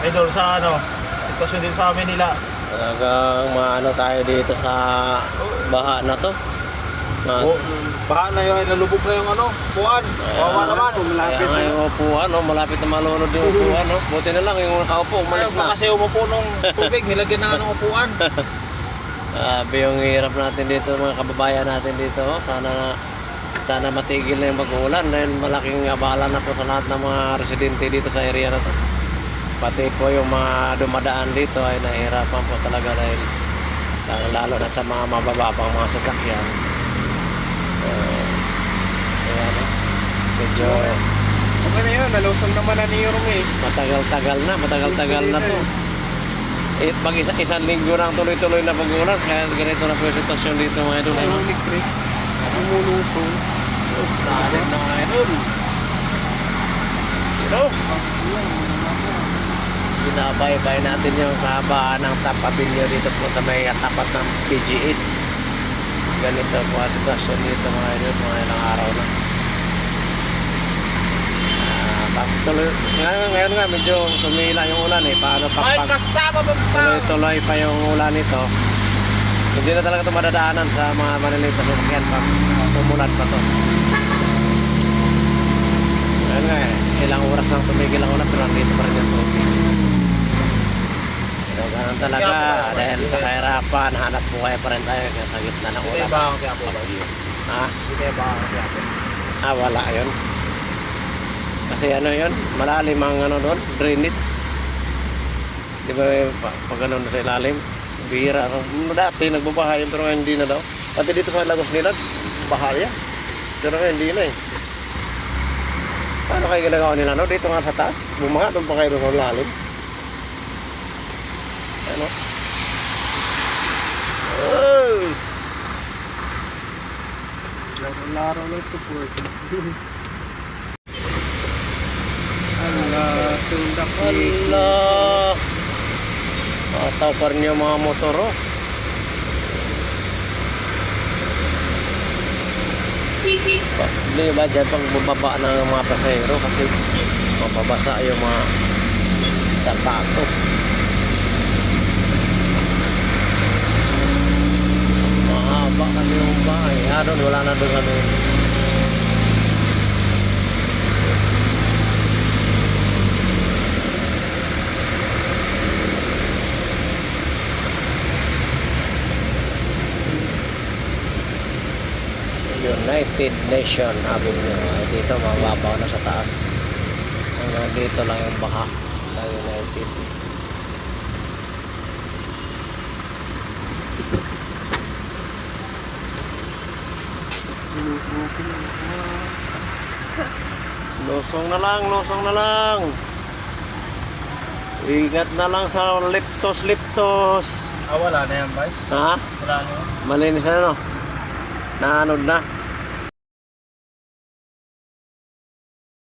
idol sa ano, sitwasyon din sa amin nila. Talagang maano tayo dito sa baha na to. Baha na yun, nalubog na yung ano, upuan. Kawawa naman. Malapit na yung upuan, no? Malapit na malunod yung upuan, no? Buti na lang yung nakaupo, umalis na. Kasi umupo nung tubig, nilagyan na ng upuan. Yung hirap natin dito, mga kababayan natin dito. Sana matigil na yung pag-uulan dahil malaking abala na po sa lahat ng mga residente dito sa area na to. Pati po yung mga dumadaan dito ay nahihirapan po talaga dahil lalo na sa mga mabababang mga sasakyan. Ayan, medyo Okay na yun, nalusong naman na ni Yorme. matagal-tagal na to. Pag isang linggo lang tuloy-tuloy na pag-ulan, kaya ganito na po yung sitwasyon dito mga idol. Umulusong. Lalim na mga idol. Binabaybay natin yung kahabaan ng Top Avenue dito po sa may tapat ng PGH. Ganito po ang sitwasyon dito mga idol, mga ilang araw na. Ngayon nga medyo tumila yung ulan paano Ay, kasama ba pa? tuloy pa yung ulan nito. Hindi na talaga ito madadaanan sa mga maliliit na sasakyan pag tumulan pa to. Ngayon nga ilang oras nang tumigil ang ulan pero nandito pa rin yung tubig. So ganun talaga dahil sa kahirapan hanap buhay pa rin tayo sa gitna ng ulan. Ba ang kaya po ba? Ha? Hindi ba ang kaya po? Wala yun. Kasi ano yun, malalim ang ano doon, drainage. Di ba pag ano sa ilalim, bihira. Dati nagbabaha yun pero ngayon hindi na daw. Pati dito sa Lagos nila, baha yan. Pero ngayon hindi na Paano kayo ginagawa nila no? Dito nga sa taas, bumaha doon pa kayo doon sa lalim. Ano? Laro ng support. Sundak Allah. Mataw pa rin yung mga motor Hindi ba dyan pag bumaba ng mga pasahero kasi mapabasa yung mga sapatos. Mahaba kasi yung bahay. Doon wala na doon ano. United Nation Avenue. Dito mababaw na sa taas. Hanggang dito lang yung baha sa United. Losong na lang. Ingat na lang sa liptos. Wala na yan, bay? Ha? Wala na yan. Malinis na no? Naanod na.